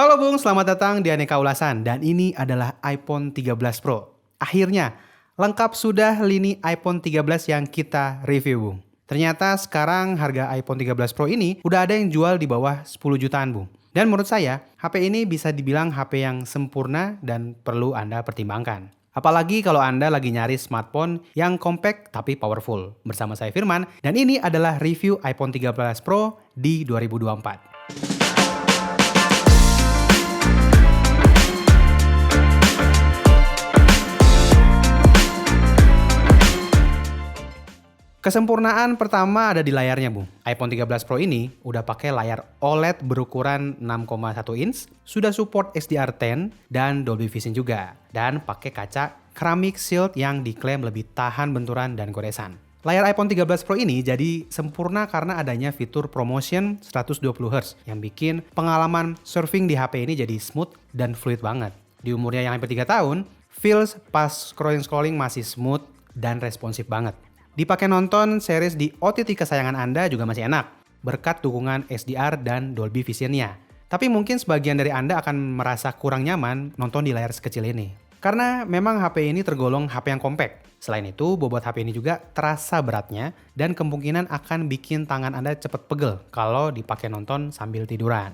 Halo Bung, selamat datang di Aneka Ulasan dan ini adalah iPhone 13 Pro. Akhirnya, lengkap sudah lini iPhone 13 yang kita review Bung. Ternyata sekarang harga iPhone 13 Pro ini udah ada yang jual di bawah 10 jutaan Bung. Dan menurut saya, HP ini bisa dibilang HP yang sempurna dan perlu Anda pertimbangkan. Apalagi kalau Anda lagi nyari smartphone yang compact tapi powerful. Bersama saya Firman, dan ini adalah review iPhone 13 Pro di 2024. Kesempurnaan pertama ada di layarnya, Bung. iPhone 13 Pro ini udah pakai layar OLED berukuran 6,1 inch, sudah support HDR10 dan Dolby Vision juga, dan pakai kaca ceramic shield yang diklaim lebih tahan benturan dan goresan. Layar iPhone 13 Pro ini jadi sempurna karena adanya fitur ProMotion 120Hz yang bikin pengalaman surfing di HP ini jadi smooth dan fluid banget. Di umurnya yang hampir 3 tahun, feels pas scrolling masih smooth dan responsif banget. Dipakai nonton series di OTT kesayangan Anda juga masih enak, berkat dukungan HDR dan Dolby Vision-nya. Tapi mungkin sebagian dari Anda akan merasa kurang nyaman nonton di layar sekecil ini. Karena memang HP ini tergolong HP yang compact. Selain itu, bobot HP ini juga terasa beratnya dan kemungkinan akan bikin tangan Anda cepat pegel kalau dipakai nonton sambil tiduran.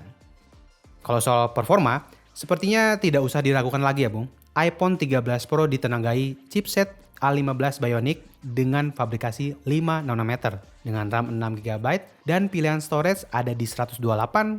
Kalau soal performa, sepertinya tidak usah diragukan lagi ya Bung. iPhone 13 Pro ditenagai chipset A15 Bionic dengan fabrikasi 5 nanometer dengan RAM 6GB dan pilihan storage ada di 128,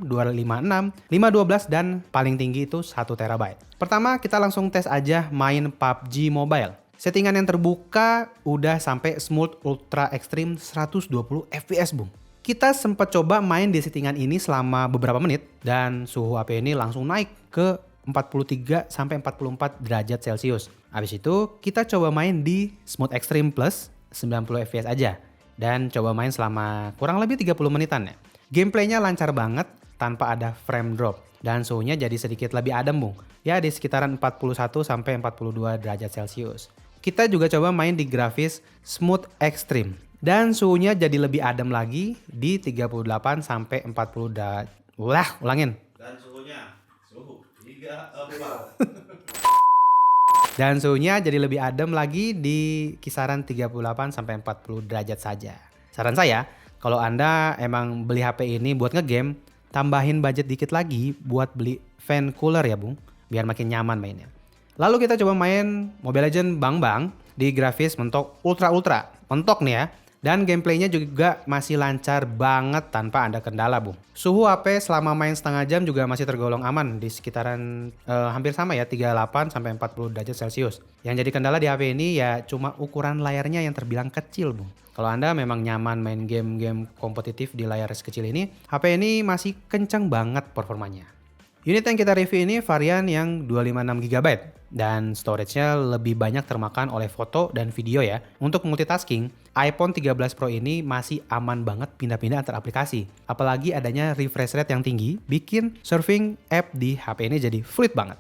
256, 512 dan paling tinggi itu 1TB. Pertama kita langsung tes aja main PUBG Mobile. Settingan yang terbuka udah sampai smooth ultra extreme 120 fps Bung. Kita sempat coba main di settingan ini selama beberapa menit dan suhu HP ini langsung naik ke 43 sampai 44 derajat Celcius. Habis itu kita coba main di Smooth Extreme Plus 90 fps aja dan coba main selama kurang lebih 30 menitan ya. Gameplaynya lancar banget tanpa ada frame drop dan suhunya jadi sedikit lebih adem Bung. Ya di sekitaran 41 sampai 42 derajat Celcius. Kita juga coba main di grafis Smooth Extreme dan suhunya jadi lebih adem lagi di 38 sampai 40 derajat. Ulangin. Dan suhunya Dan suhunya jadi lebih adem lagi di kisaran 38 sampai 40 derajat saja. Saran saya, kalau Anda emang beli HP ini buat ngegame, tambahin budget dikit lagi buat beli fan cooler ya Bung, biar makin nyaman mainnya. Lalu kita coba main Mobile Legends Bang Bang di grafis mentok ultra. Mentok nih ya. Dan gameplaynya juga masih lancar banget tanpa ada kendala Bung. Suhu HP selama main setengah jam juga masih tergolong aman di sekitaran hampir sama ya 38 sampai 40 derajat Celcius. Yang jadi kendala di HP ini ya cuma ukuran layarnya yang terbilang kecil Bung. Kalau Anda memang nyaman main game-game kompetitif di layar sekecil ini, HP ini masih kencang banget performanya. Unit yang kita review ini varian yang 256GB dan storage-nya lebih banyak termakan oleh foto dan video ya. Untuk multitasking, iPhone 13 Pro ini masih aman banget pindah-pindah antar aplikasi. Apalagi adanya refresh rate yang tinggi, bikin surfing app di HP ini jadi fluid banget.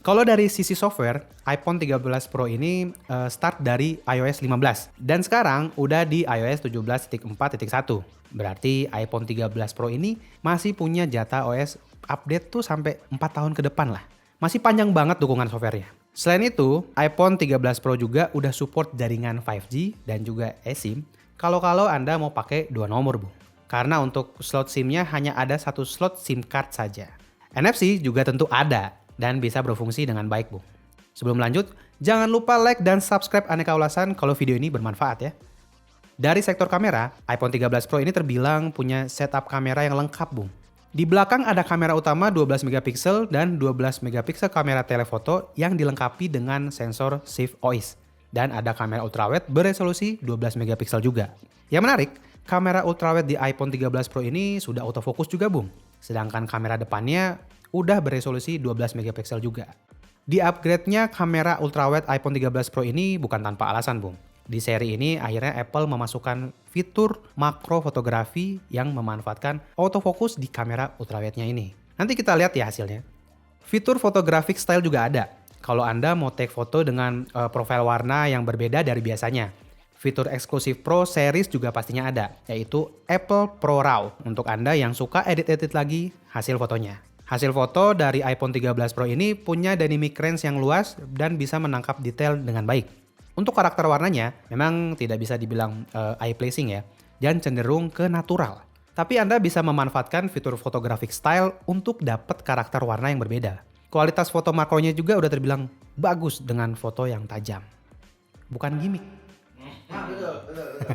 Kalau dari sisi software, iPhone 13 Pro ini start dari iOS 15 dan sekarang udah di iOS 17.4.1. Berarti iPhone 13 Pro ini masih punya jatah OS update tuh sampai 4 tahun ke depan lah. Masih panjang banget dukungan softwarenya. Selain itu, iPhone 13 Pro juga udah support jaringan 5G dan juga eSIM kalau Anda mau pakai 2 nomor, Bung. Karena untuk slot SIM-nya hanya ada 1 slot SIM card saja. NFC juga tentu ada dan bisa berfungsi dengan baik, Bung. Sebelum lanjut, jangan lupa like dan subscribe Aneka Ulasan kalau video ini bermanfaat ya. Dari sektor kamera, iPhone 13 Pro ini terbilang punya setup kamera yang lengkap, Bung. Di belakang ada kamera utama 12 megapiksel dan 12 megapiksel kamera telefoto yang dilengkapi dengan sensor Shift OIS. Dan ada kamera ultrawide beresolusi 12 megapiksel juga. Yang menarik, kamera ultrawide di iPhone 13 Pro ini sudah autofocus juga, Bung. Sedangkan kamera depannya udah beresolusi 12 megapiksel juga. Di upgrade-nya kamera ultrawide iPhone 13 Pro ini bukan tanpa alasan, Bung. Di seri ini akhirnya Apple memasukkan fitur makro fotografi yang memanfaatkan autofocus di kamera ultrawide-nya ini. Nanti kita lihat ya hasilnya. Fitur photographic style juga ada. Kalau Anda mau take foto dengan profil warna yang berbeda dari biasanya. Fitur eksklusif Pro Series juga pastinya ada, yaitu Apple Pro RAW untuk Anda yang suka edit-edit lagi hasil fotonya. Hasil foto dari iPhone 13 Pro ini punya dynamic range yang luas dan bisa menangkap detail dengan baik. Untuk karakter warnanya, memang tidak bisa dibilang eye pleasing ya, dan cenderung ke natural. Tapi Anda bisa memanfaatkan fitur photographic style untuk dapat karakter warna yang berbeda. Kualitas foto makronya juga udah terbilang bagus dengan foto yang tajam. Bukan gimmick. Betul.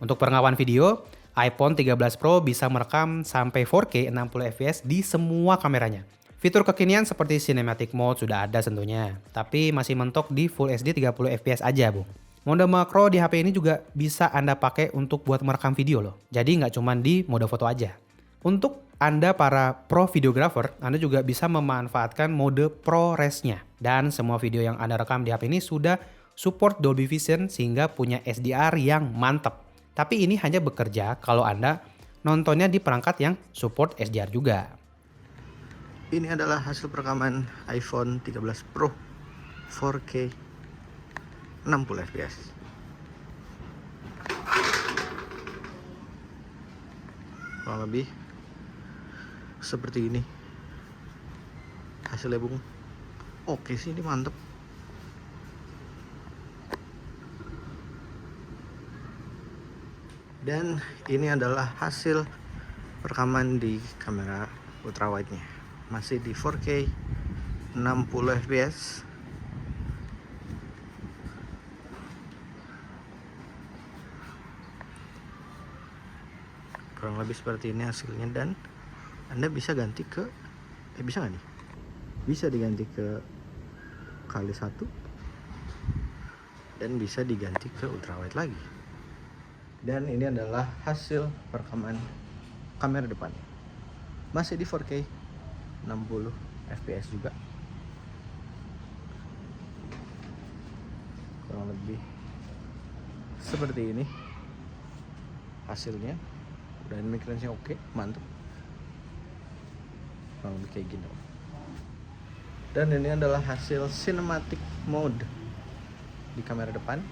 Untuk pengawan video, iPhone 13 Pro bisa merekam sampai 4K 60 fps di semua kameranya. Fitur kekinian seperti Cinematic Mode sudah ada tentunya, tapi masih mentok di Full HD 30 fps aja, Bu. Mode makro di HP ini juga bisa Anda pakai untuk buat merekam video loh. Jadi nggak cuma di mode foto aja. Untuk Anda para pro videographer, Anda juga bisa memanfaatkan mode ProRes-nya. Dan semua video yang Anda rekam di HP ini sudah support Dolby Vision sehingga punya SDR yang mantap. Tapi ini hanya bekerja kalau Anda nontonnya di perangkat yang support SDR juga. Ini adalah hasil perekaman iPhone 13 Pro 4K 60 fps. Kurang lebih seperti ini hasilnya, Bung. Oke sih, ini mantep. Dan ini adalah hasil rekaman di kamera ultrawide-nya. Masih di 4K 60 fps. Kurang lebih seperti ini hasilnya, dan Anda bisa ganti ke bisa nggak nih? Bisa diganti ke kali 1 dan bisa diganti ke ultrawide lagi. Dan ini adalah hasil perekaman kamera depan. Masih di 4K 60 fps juga. Kurang lebih seperti ini hasilnya. Dynamic range-nya oke, mantap. Kurang lebih kayak gini. Dan ini adalah hasil cinematic mode di kamera depan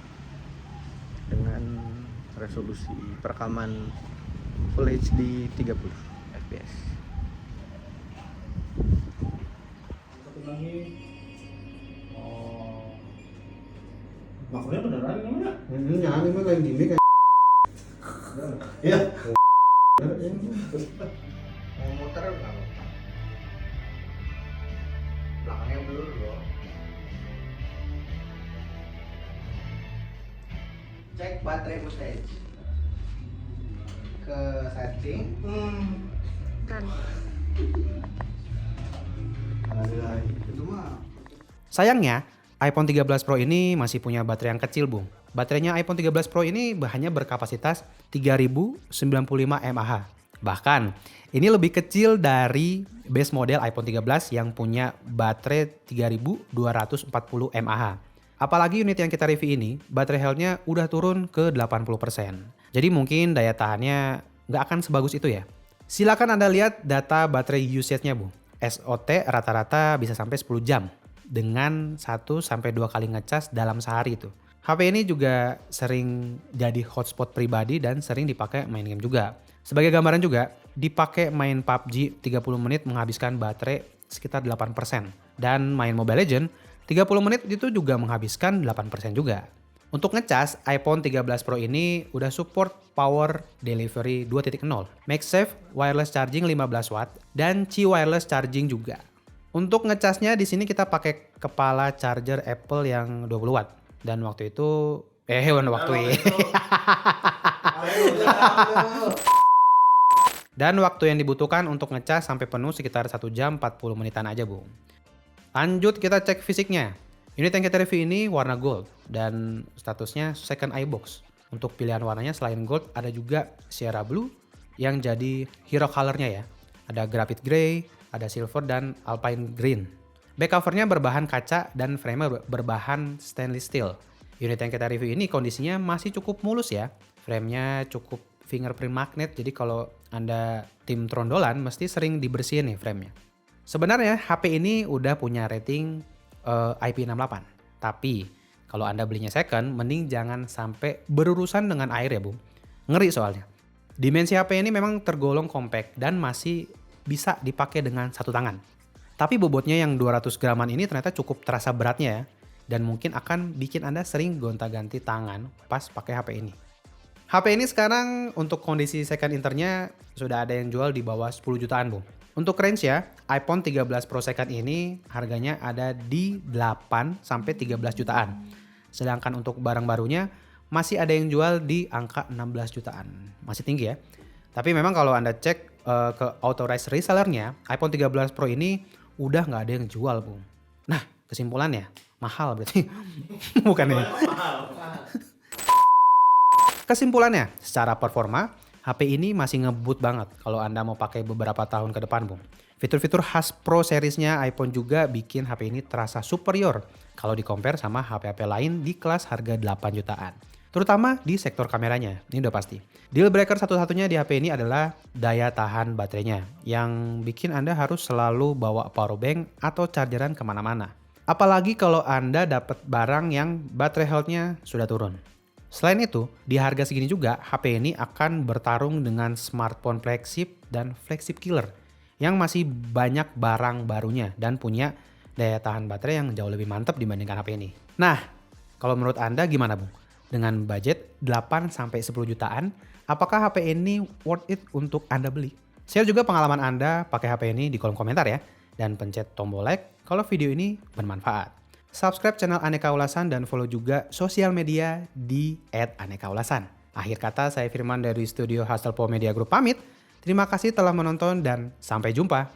dengan resolusi perekaman Full HD 30 fps. Oh, maksudnya beneran namanya? Jangan, ini mah kayak gimmick kayak. Iya. Mau muter nggak? Belakangnya blur loh. Cek baterai footage ke setting. Kan. Itu mah. Sayangnya, iPhone 13 Pro ini masih punya baterai yang kecil, Bung. Baterainya iPhone 13 Pro ini hanya berkapasitas 3095 mAh. Bahkan, ini lebih kecil dari base model iPhone 13 yang punya baterai 3240 mAh. Apalagi unit yang kita review ini, baterai health-nya udah turun ke 80%. Jadi mungkin daya tahannya nggak akan sebagus itu ya. Silakan Anda lihat data baterai usage-nya, Bu. SOT rata-rata bisa sampai 10 jam dengan 1-2 kali ngecas dalam sehari itu. HP ini juga sering jadi hotspot pribadi dan sering dipakai main game juga. Sebagai gambaran juga, dipakai main PUBG 30 menit menghabiskan baterai sekitar 8%. Dan main Mobile Legends 30 menit itu juga menghabiskan 8% juga. Untuk ngecas, iPhone 13 Pro ini udah support Power Delivery 2.0, MagSafe wireless charging 15 watt, dan Qi wireless charging juga. Untuk ngecasnya di sini kita pakai kepala charger Apple yang 20 watt. Dan waktu itu Dan waktu yang dibutuhkan untuk ngecas sampai penuh sekitar 1 jam 40 menitan aja, Bu. Lanjut kita cek fisiknya. Unit yang kita review ini warna gold dan statusnya second eye box. Untuk pilihan warnanya selain gold ada juga Sierra Blue yang jadi hero colornya ya. Ada graphite gray, ada silver dan alpine green. Back covernya berbahan kaca dan frame berbahan stainless steel. Unit yang kita review ini kondisinya masih cukup mulus ya. Framenya cukup fingerprint magnet, jadi kalau Anda tim trondolan mesti sering dibersihin nih framenya. Sebenarnya HP ini udah punya rating IP68. Tapi kalau Anda belinya second, mending jangan sampai berurusan dengan air ya, Bu. Ngeri soalnya. Dimensi HP ini memang tergolong compact dan masih bisa dipakai dengan satu tangan. Tapi bobotnya yang 200 graman ini ternyata cukup terasa beratnya ya. Dan mungkin akan bikin Anda sering gonta-ganti tangan pas pakai HP ini. HP ini sekarang untuk kondisi second internya sudah ada yang jual di bawah 10 jutaan, Bu. Untuk range ya, iPhone 13 Pro second ini harganya ada di 8-13 jutaan. Sedangkan untuk barang barunya masih ada yang jual di angka 16 jutaan. Masih tinggi ya. Tapi memang kalau Anda cek ke authorized resellernya, iPhone 13 Pro ini udah nggak ada yang jual, Bu. Nah, kesimpulannya mahal berarti. Bukan ya? Kesimpulannya, secara performa, HP ini masih ngebut banget kalau Anda mau pakai beberapa tahun ke depan, Bung. Fitur-fitur khas Pro seriesnya iPhone juga bikin HP ini terasa superior kalau di-compare sama HP-HP lain di kelas harga 8 jutaan. Terutama di sektor kameranya, ini udah pasti. Deal breaker satu-satunya di HP ini adalah daya tahan baterainya, yang bikin Anda harus selalu bawa power bank atau chargeran kemana-mana. Apalagi kalau Anda dapat barang yang baterai health-nya sudah turun. Selain itu, di harga segini juga, HP ini akan bertarung dengan smartphone flagship dan flagship killer yang masih banyak barang barunya dan punya daya tahan baterai yang jauh lebih mantap dibandingkan HP ini. Nah, kalau menurut Anda gimana, Bung? Dengan budget 8-10 jutaan, apakah HP ini worth it untuk Anda beli? Share juga pengalaman Anda pakai HP ini di kolom komentar ya. Dan pencet tombol like kalau video ini bermanfaat. Subscribe channel Aneka Ulasan dan follow juga sosial media di @anekaulasan. Akhir kata, saya Firman dari studio Hasselblad Media Group pamit. Terima kasih telah menonton dan sampai jumpa.